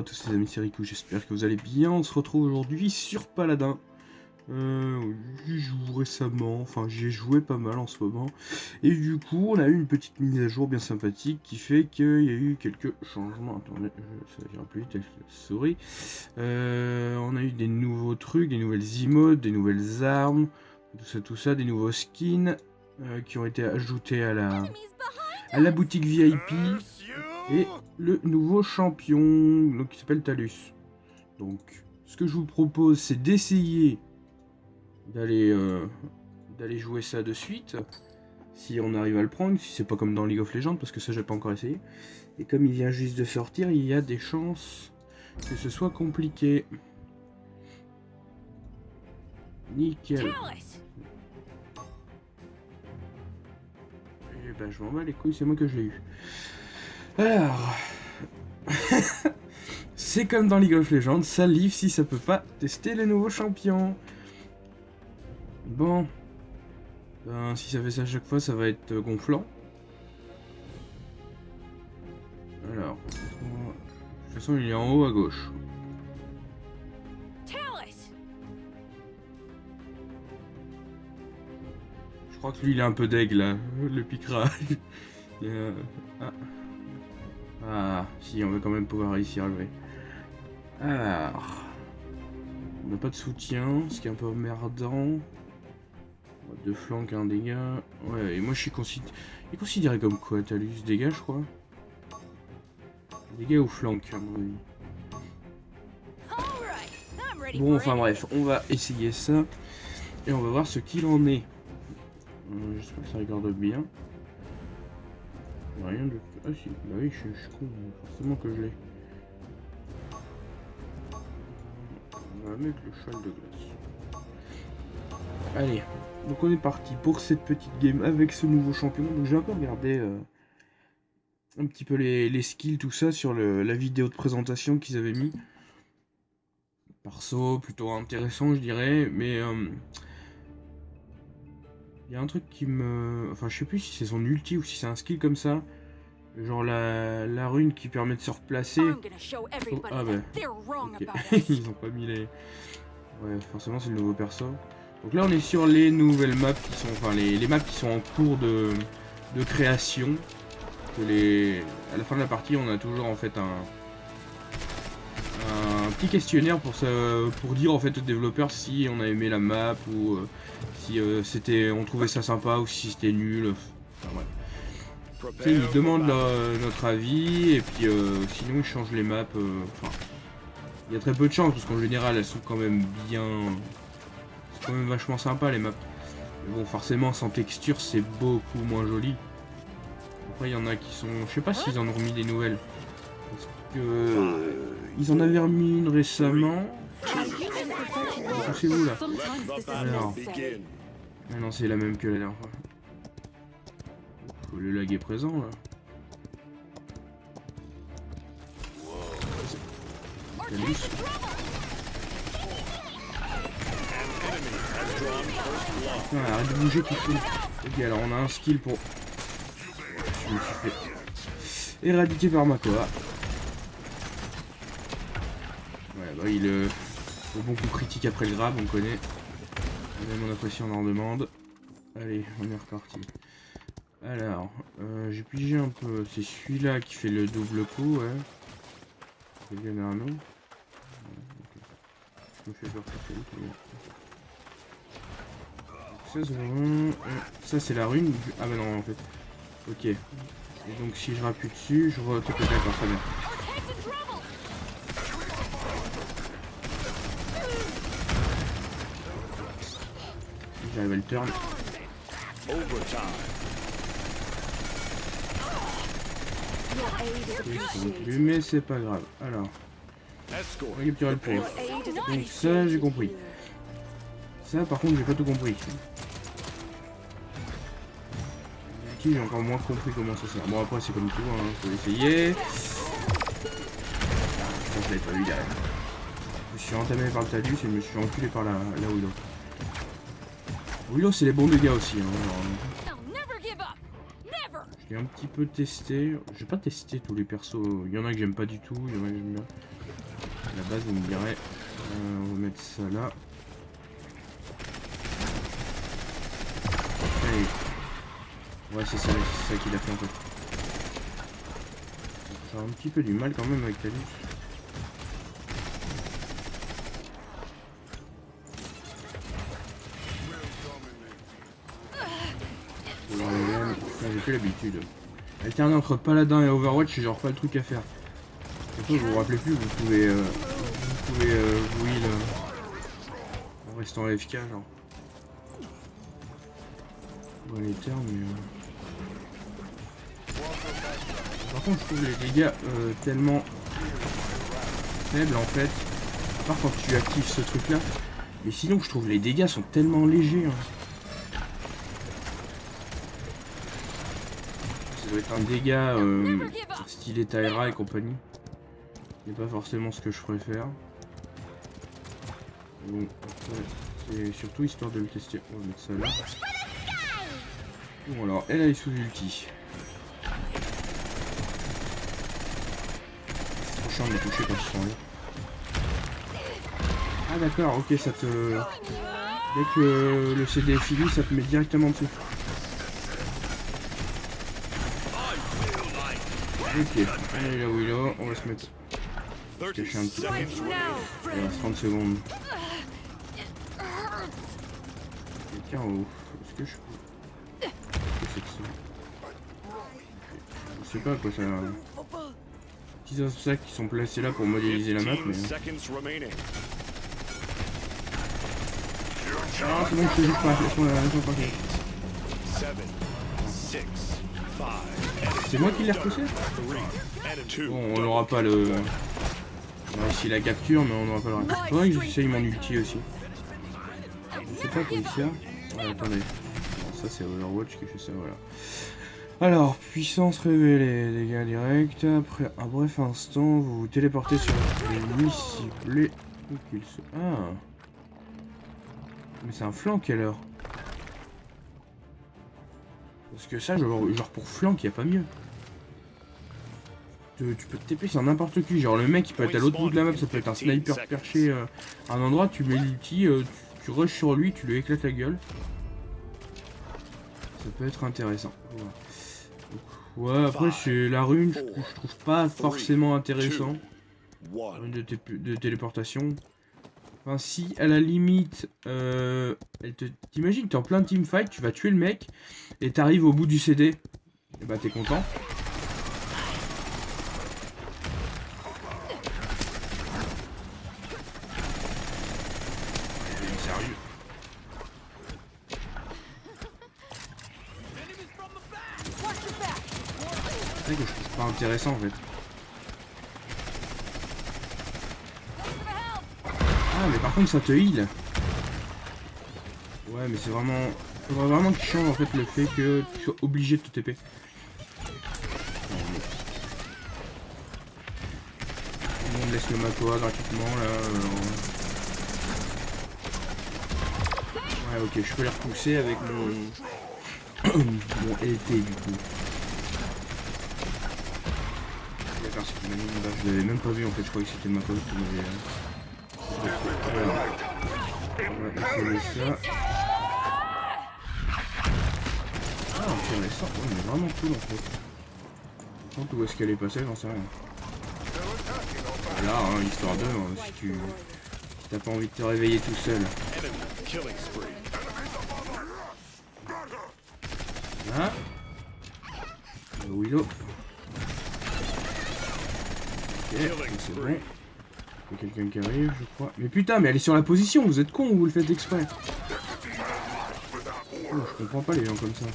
à tous les amis, c'est Riku, j'espère que vous allez bien. On se retrouve aujourd'hui sur Paladin. J'y joue récemment, enfin j'y ai joué pas mal en ce moment. Et du coup, on a eu une petite mise à jour bien sympathique qui fait qu'il y a eu quelques changements. Attendez, ça ira plus vite avec la souris. On a eu des nouveaux trucs, des nouvelles emotes, des nouvelles armes, tout ça, des nouveaux skins qui ont été ajoutés à la boutique VIP. Et le nouveau champion donc, qui s'appelle Talus. Donc ce que je vous propose c'est d'essayer d'aller jouer ça de suite. Si on arrive à le prendre, si c'est pas comme dans League of Legends, parce que ça j'ai pas encore essayé. Et comme il vient juste de sortir, il y a des chances que ce soit compliqué. Nickel. Et ben je m'en bats les couilles, c'est moi que je l'ai eu. Alors, c'est comme dans League of Legends, ça livre si ça peut pas tester les nouveaux champions. Bon, ben, si ça fait ça à chaque fois, ça va être gonflant. Alors, de toute façon, il est en haut à gauche. Je crois que lui, il est un peu deg là, le picra. Ah, si, on va quand même pouvoir réussir à lever. Alors, on n'a pas de soutien, ce qui est un peu emmerdant. Deux flancs, un dégât. Ouais, et moi je suis considéré comme quoi, Talus? Dégâts, je crois. Dégâts ou flanc, à mon avis. Bon, enfin bref, on va essayer ça. Et on va voir ce qu'il en est. J'espère que ça regarde bien. Rien de... Ah si, bah oui, je suis con, forcément que je l'ai. On va mettre le cheval de glace. Allez, donc on est parti pour cette petite game avec ce nouveau champion. Donc j'ai un peu regardé un petit peu les skills, tout ça, sur la vidéo de présentation qu'ils avaient mis. Perso, plutôt intéressant je dirais, mais... il y a un truc qui me... Enfin, je sais plus si c'est son ulti ou si c'est un skill comme ça. Genre la rune qui permet de se replacer. Oh, ah bah, okay. Ils ont pas mis les... Ouais, forcément c'est le nouveau perso. Donc là on est sur les nouvelles maps qui sont... Enfin, les maps qui sont en cours de création. À la fin de la partie, on a toujours en fait un petit questionnaire pour dire en fait aux développeurs si on a aimé la map ou si on trouvait ça sympa ou si c'était nul. Enfin, ouais. Ils nous demandent notre avis et puis sinon ils changent les maps. Enfin, il y a très peu de chance parce qu'en général elles sont quand même bien. C'est quand même vachement sympa les maps. Mais bon, forcément sans texture c'est beaucoup moins joli. Après il y en a qui sont. Je sais pas s'ils en ont remis des nouvelles. Parce que ils en avaient remis une récemment. C'est vous là. Alors. Ah non, c'est la même que la dernière fois. Le lag est présent là. Ah, arrête de bouger tout fou. Ok, alors on a un skill pour... Je me suis fait éradiquer par Makoa. Ouais, bah il le bon coup critique après le grab, on connaît. Même on apprécie, on en demande. Allez, on est reparti. Alors, j'ai pigé un peu. C'est celui-là qui fait le double coup, ouais. C'est bien un nom. Je me fais peur que c'est lui. Ça c'est la rune. Ah bah non en fait. Ok. Et donc si je rappuie dessus, je retourne d'accord, très bien. J'arrive à le turn. Mais c'est pas grave. Alors, récupérer le point. Donc ça j'ai compris. Ça par contre j'ai pas tout compris. J'ai encore moins compris comment ça sert. Bon après c'est comme tout, hein, faut essayer. Je pense que je l'avais pas vu derrière. Je me suis entamé par le Talus et je me suis enculé par la Willow. Willow c'est les bons dégâts aussi. Hein, j'ai un petit peu testé. J'ai pas testé tous les persos. Il y en a que j'aime pas du tout, il y en a que j'aime bien. À la base, on me dirait. On va mettre ça là. Allez. Ouais, c'est ça qu'il a fait en fait. J'ai un petit peu du mal quand même avec Talus. J'ai plus l'habitude. Alterner entre Paladin et Overwatch, c'est genre pas le truc à faire. Surtout, vous vous rappelez plus, vous pouvez vous heal en restant AFK genre. Ouais, les termes, mais par contre, je trouve les dégâts tellement faibles en fait. À part quand tu actives ce truc là. Mais sinon, je trouve les dégâts sont tellement légers. Hein. Ça doit être un dégât stylé Tyra et compagnie. C'est pas forcément ce que je préfère. Bon, après, c'est surtout histoire de le tester. On va mettre ça là. Bon alors, elle est sous ulti. C'est trop chiant de me toucher quand ils sont là. Ah d'accord, ok, ça te... Dès que le CD est fini, ça te met directement dessus. Ok, allez la Willow, on va se mettre... cacher un petit peu. Il reste 30 secondes. Quelqu'un en haut. Est-ce que je peux... Qu'est-ce que c'est que ça? Je sais pas quoi ça... Petits obstacles qui sont placés là pour modéliser la map, mais... Ah, c'est bon, je te juge pas, laisse-moi tranquille. C'est moi qui l'ai repoussé? Bon, on n'aura pas le... On a réussi la capture, mais on n'aura pas le reste. Faudrait que j'essaye mon ulti aussi. Je sais pas quoi ici. Ouais, attendez. Bon, ça c'est Overwatch qui fait ça, voilà. Alors, puissance révélée, dégâts directs. Après un bref instant, vous vous téléportez sur l'ennemi ciblé. Ah. Mais c'est un flank alors. Parce que ça, genre pour flank, y a pas mieux. Tu peux te TP sur n'importe qui. Genre le mec il peut être à l'autre bout de la map, ça peut être un sniper perché à un endroit, tu mets l'ulti, tu rushes sur lui, tu lui éclates la gueule. Ça peut être intéressant. Voilà. Ouais, après c'est la rune, je trouve pas forcément intéressant. De téléportation. Enfin si à la limite, t'imagines que t'es en plein teamfight, tu vas tuer le mec, et t'arrives au bout du CD, et bah t'es content. Sérieux. C'est vrai que je trouve pas intéressant en fait. Ah mais par contre ça te heal. Ouais mais c'est vraiment... Faudrait vraiment qu'il change en fait le fait que tu sois obligé de te TP. Tout le monde laisse le matos gratuitement là. Ouais ok, je peux les repousser avec mon... mon LT du coup. D'accord, c'est une anime, je l'avais même pas vu en fait, je croyais que c'était le matos qui m'avait... Voilà. On va essayer ça. Ah, intéressant. Ouais, mais vraiment cool en fait. Par contre, où est-ce qu'elle est passée, j'en sais rien. Voilà, hein, histoire de, si tu t'as pas envie de te réveiller tout seul. Là. Willow. Ok, c'est bon. Il y a quelqu'un qui arrive, je crois. Mais putain, mais elle est sur la position, vous êtes con ou vous le faites exprès? Oh, je comprends pas les gens comme ça.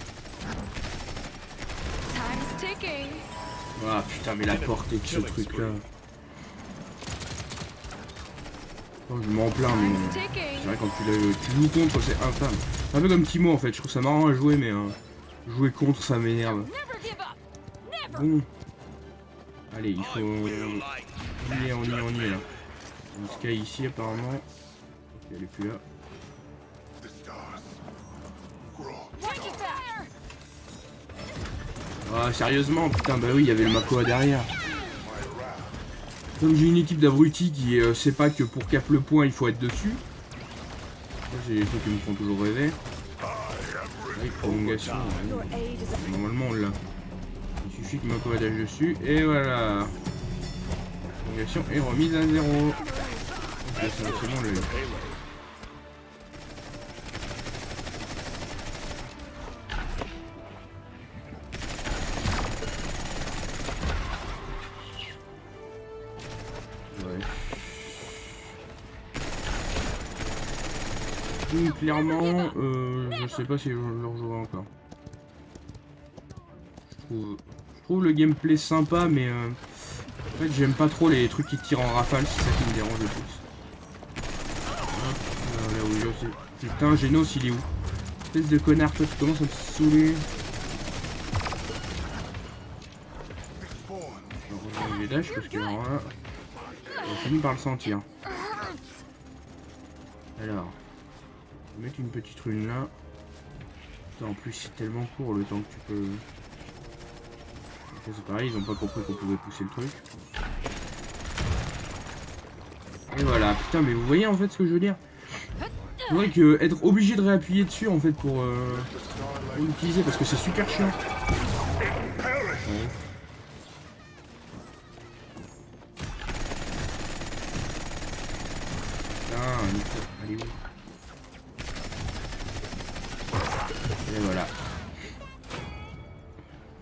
Ah putain, mais la portée de ce truc là. Oh, je m'en plains, mais c'est vrai quand tu joues contre, c'est infâme. C'est un peu comme Timo en fait, je trouve ça marrant à jouer, mais jouer contre ça m'énerve. Bon. Allez, il faut... On y est là. On se caille ici apparemment. Ok, elle est plus là. Ah sérieusement, putain, bah oui, il y avait le Makoa derrière. Comme j'ai une équipe d'abrutis qui sait pas que pour cap le point il faut être dessus. Ça c'est des trucs qui me font toujours rêver. Avec prolongation, normalement on l'a. Il suffit que ma codage dessus et voilà. Prolongation est remise à 0. Okay, c'est bon le. Donc, clairement, je sais pas si je le rejouerai encore. Je trouve le gameplay sympa, mais en fait j'aime pas trop les trucs qui tirent en rafale, c'est ça qui me dérange le plus. Là où je sais. Putain, Genos il est où? Espèce de connard, toi tu commences à me saouler. Je vais rejoindre les dash parce que alors là, on finit par le sentir. Alors. On va mettre une petite rune là. Putain, en plus c'est tellement court le temps que tu peux... C'est pareil, ils ont pas compris qu'on pouvait pousser le truc. Et voilà, putain mais vous voyez en fait ce que je veux dire? C'est vrai que être obligé de réappuyer dessus en fait pour l'utiliser parce que c'est super chiant. Ouais. Putain, allez où? Et voilà.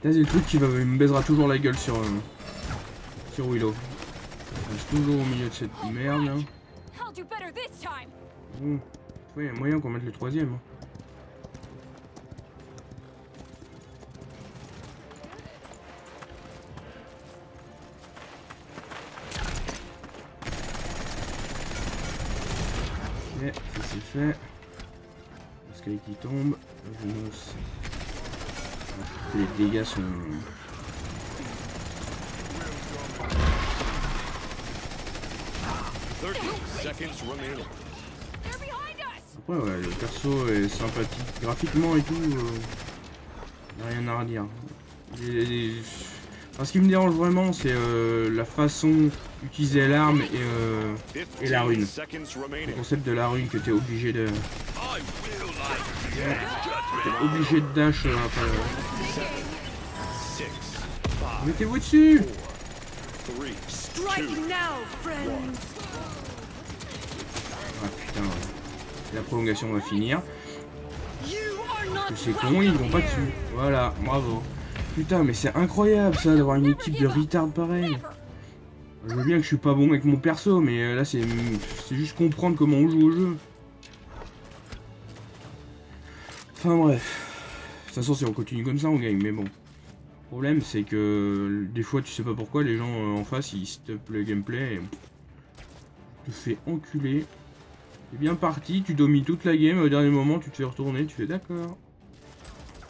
Là c'est le truc qui me baisera toujours la gueule sur Willow. Je reste toujours au milieu de cette merde là. Bon, il y a moyen qu'on mette le troisième. Hein. Et ça c'est fait. Le sky qui tombe. Les dégâts sont... Après ouais, le perso est sympathique graphiquement et tout, rien à redire. Enfin, ce qui me dérange vraiment c'est la façon d'utiliser l'arme et la rune. Le concept de la rune que tu es obligé de... T'es obligé de dash mettez-vous dessus. Ah putain, la prolongation va finir. C'est con, ils vont pas dessus. Voilà, bravo. Putain, mais c'est incroyable ça d'avoir une équipe de retard pareil. Je veux bien que je suis pas bon avec mon perso, mais là c'est juste comprendre comment on joue au jeu. Enfin bref. De toute façon, si on continue comme ça, on gagne, mais bon. Le problème, c'est que des fois, tu sais pas pourquoi, les gens en face, ils stoppent le gameplay et te fais enculer. C'est bien parti, tu domines toute la game, au dernier moment, tu te fais retourner, tu fais d'accord.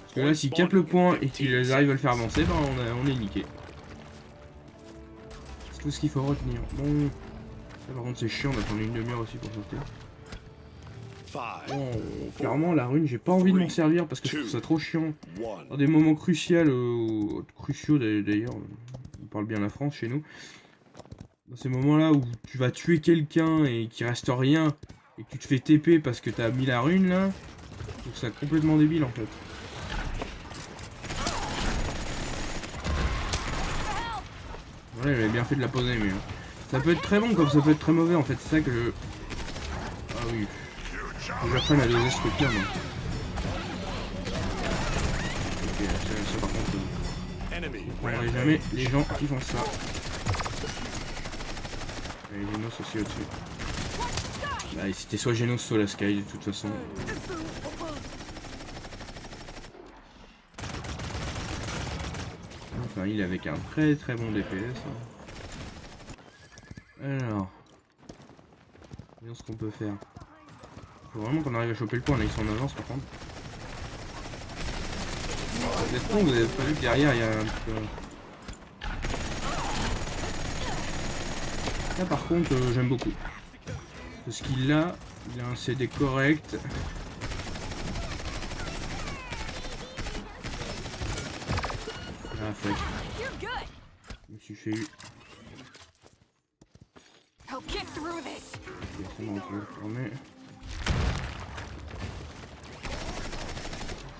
Parce que là, s'ils capent le point et qu'ils arrivent à le faire avancer, ben on est niqué. C'est tout ce qu'il faut retenir. Bon, ça par contre, c'est chiant d'attendre une demi-heure aussi pour sauter. Bon, clairement la rune j'ai pas envie de m'en servir parce que je trouve ça trop chiant. Dans des moments cruciaux d'ailleurs, on parle bien la France chez nous. Dans ces moments là où tu vas tuer quelqu'un et qu'il reste rien et que tu te fais TP parce que t'as mis la rune là, je trouve ça complètement débile en fait. Voilà, j'avais bien fait de la poser mais ça peut être très bon comme ça peut être très mauvais en fait, c'est ça que je... Ah oui. Faut que j'apprenne à doser ce truc là moi. Ok, ça par contre, je comprendrai jamais les gens qui font ça. Et Genos aussi au-dessus. Bah, c'était soit Genos soit la Sky de toute façon. Enfin, il est avec un très très bon DPS. Alors, voyons ce qu'on peut faire. Faut vraiment qu'on arrive à choper le point, là ils sont en avance par contre. Vous êtes con, vous avez pas vu que derrière il y a un peu... Là par contre j'aime beaucoup. Ce skill là, il a un CD correct. Ah fuck. Je me suis fait eu. Ok, c'est bon, on peut le tourner.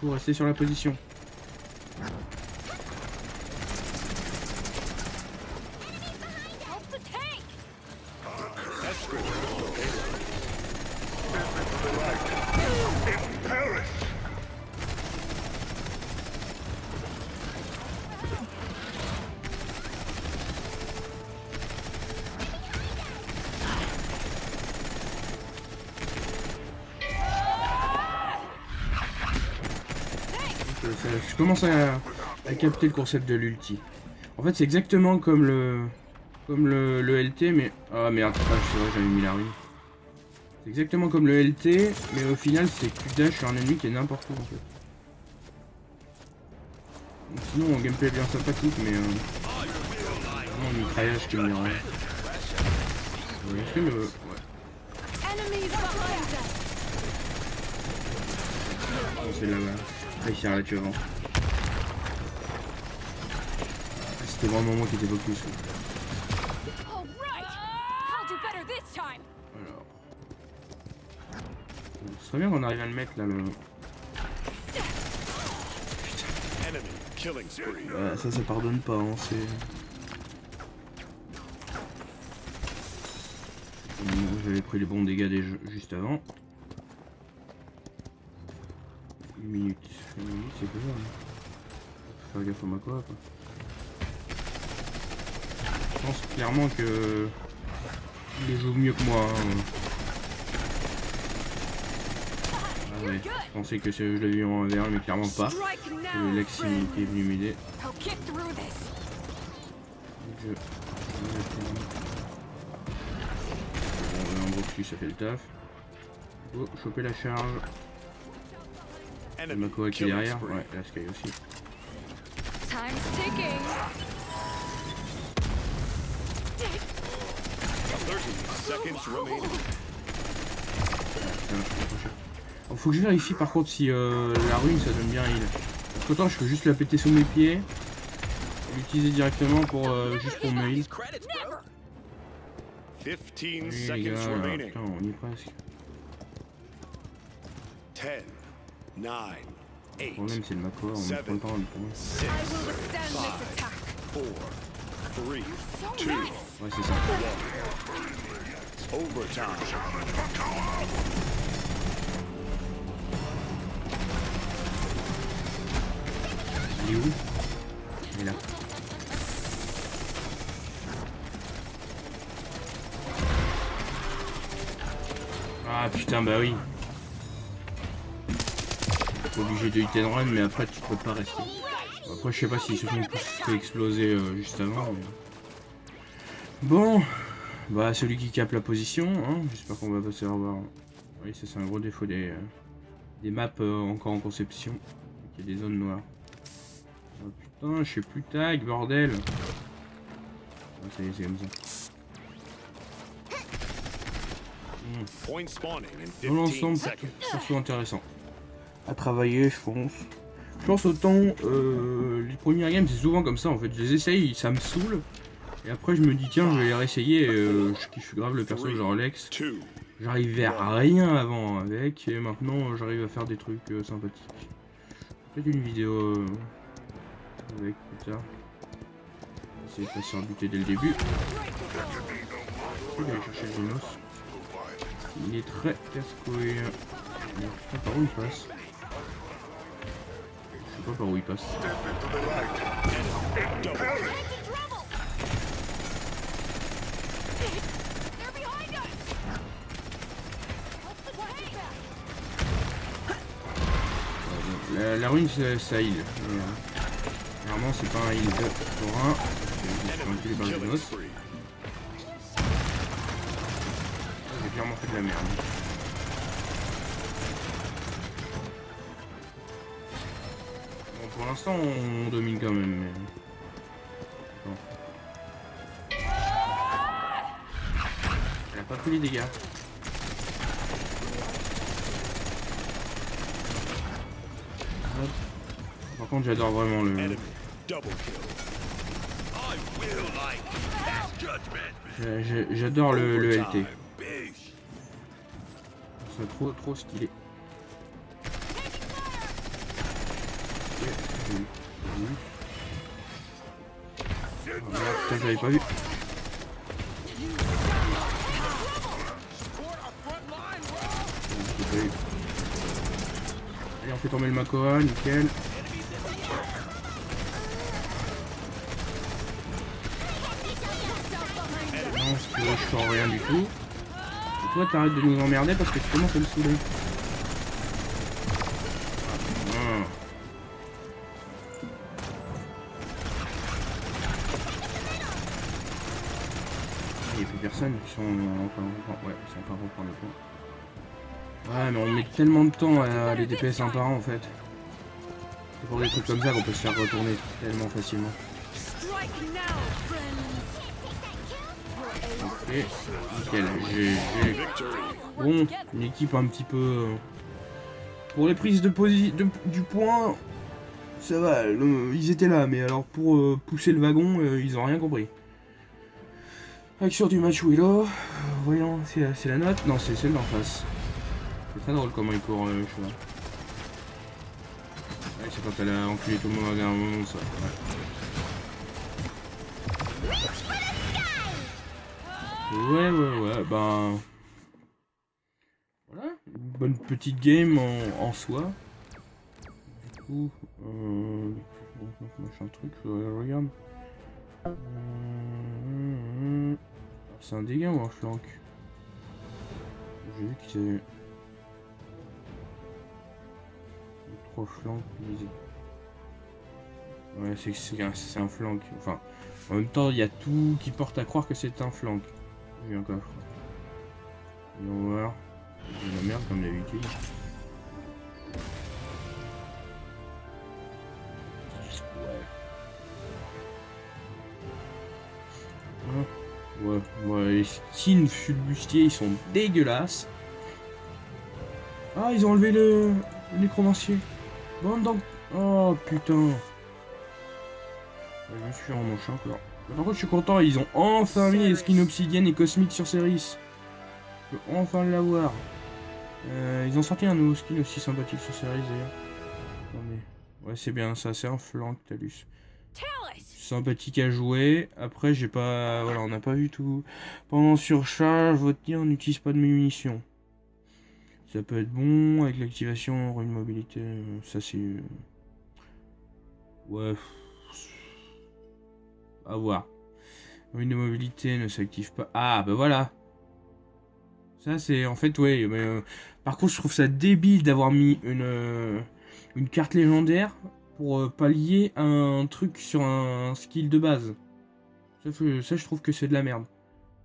Faut rester sur la position. Je commence à capter le concept de l'ulti. En fait, c'est exactement comme le LT, mais... Ah merde, c'est vrai, j'avais mis la ruine. C'est exactement comme le LT, mais au final, c'est que tu dash sur un ennemi qui est n'importe où, en fait. Donc, sinon, mon gameplay est bien sympathique, mais... vraiment, le mitraillage qui me dérange. Est-ce que le... Ouais. Oh, c'est là-bas. Ah, il s'est arrêté avant. C'était vraiment moi qui étais focus. Alors. Ce serait bien qu'on arrive à le mettre là, le... Putain. Ça pardonne pas, hein, c'est... J'avais pris les bons dégâts juste avant. Une minute, c'est pas grave. Faut faire gaffe à ma quoi. Je pense clairement que il joue mieux que moi. Hein. Ah ouais, je pensais que je l'avais eu en 1v1, mais clairement pas. C'est le Lexi qui est venu m'aider. Bon, un Broxus, ça fait le taf. Oh, choper la charge. Le Makoa qui est derrière. Ouais, la Sky aussi. Faut que je vérifie par contre si la ruine ça donne bien heal. Parce qu'autant je peux juste la péter sous mes pieds et l'utiliser directement pour juste pour me heal. Oui, les gars, putain, on y est presque. 10, 9, Le problème c'est le Makoa, on met trop le temps à le prendre. 6, 5, 4, 3, 2, ouais, c'est ça. overtime. Il est où? Il est là. Ah putain, bah oui. T'es obligé de hit and run, mais après tu peux pas rester. Après je sais pas s'ils se sont fait exploser juste avant. Mais... Bon, bah celui qui capte la position, hein. J'espère qu'on va passer à revoir. Oui, ça c'est un gros défaut des maps encore en conception. Il y a des zones noires. Oh putain, je sais plus tag, bordel. Ah, ça y est, c'est comme ça. Dans l'ensemble, surtout intéressant. À travailler, je pense. Je pense autant, les premières games, c'est souvent comme ça en fait. Je les essaye, ça me saoule. Et après, je me dis, tiens, je vais les réessayer. Et, je kiffe grave le perso, genre Lex. J'arrivais à rien avant avec. Et maintenant, j'arrive à faire des trucs sympathiques. Peut-être une vidéo avec plus tard. Essayer de pas se faire buter dès le début. Je vais aller chercher le Genos. Il est très casse-couille. Putain, par où il passe? Je sais pas par où il passe. La ruine ça heal. Clairement c'est pas un heal pour un. Je suis manipulé par le Genos. J'ai clairement fait de la merde. Bon, pour l'instant on domine quand même. Mais... Bon. Elle a pas pris les dégâts. Hop. Par contre j'adore vraiment le... J'adore le LT. ça trop stylé. Ok, j'ai vu. Ah, merde, putain, je l'avais pas vu. Allez, on fait tomber le Makoa, nickel. Non, si tu veux, je sens rien du tout. Et toi, t'arrêtes de nous emmerder parce que tu commences à me saouler. Ah. Il n'y a plus personne qui sont encore... Ouais, ils sont encore reprendre le point. Ouais, mais on met tellement de temps à les DPS un par un en fait. C'est pour des trucs comme ça qu'on peut se faire retourner tellement facilement. Ok, nickel, GG. Bon, une équipe un petit peu... Pour les prises du point, ça va, ils étaient là, mais alors pour pousser le wagon, ils ont rien compris. Action du match Willow, voyons, c'est la note? Non, c'est celle d'en face. C'est très drôle comment il court le cheval. Ouais, c'est quand elle a enculé tout le monde à un moment, ça. Ouais, ben... Voilà, une bonne petite game en soi. Du coup, machin truc, regarde. C'est un dégât ou un flank? J'ai vu qu'il y avait 3 flancs visés. Ouais, c'est un flank. Enfin, en même temps, il y a tout qui porte à croire que c'est un flank. J'ai un coffre. Et on va voir. De la merde comme d'habitude. Ouais, les skins fulbustiers ils sont dégueulasses. Ah, ils ont enlevé le nécromancier. Bon, donc. Oh putain. Je me suis en manche encore. Par contre, je suis content, ils ont enfin mis les skins obsidiennes et cosmiques sur Ceris. Je peux enfin l'avoir. Ils ont sorti un nouveau skin aussi sympathique sur Ceris d'ailleurs. Attendez. Ouais, c'est bien ça, c'est un flank, Talus. Sympathique à jouer. Après, j'ai pas... Voilà, on n'a pas vu tout. Pendant surcharge, votre tir n'utilise pas de munitions. Ça peut être bon avec l'activation, une mobilité. Ça, c'est... Ouais. À voir. Une de mobilité ne s'active pas. Ah, bah voilà. Ça, c'est... En fait, ouais. Mais, par contre, je trouve ça débile d'avoir mis une carte légendaire pour pallier un truc sur un skill de base. Ça, je trouve que c'est de la merde.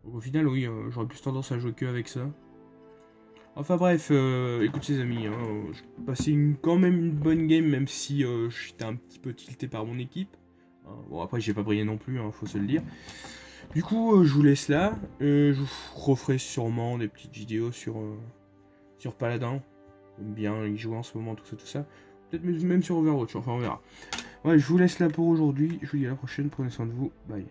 Donc, au final, oui, j'aurais plus tendance à jouer que avec ça. Enfin bref, écoute les amis, j'ai passé quand même une bonne game, même si j'étais un petit peu tilté par mon équipe. Bon, après, j'ai pas brillé non plus, faut se le dire. Du coup, je vous laisse là. Je vous referai sûrement des petites vidéos sur Paladin. J'aime bien y jouer en ce moment, tout ça. Peut-être même sur Overwatch, enfin on verra. Ouais, je vous laisse là pour aujourd'hui. Je vous dis à la prochaine, prenez soin de vous. Bye.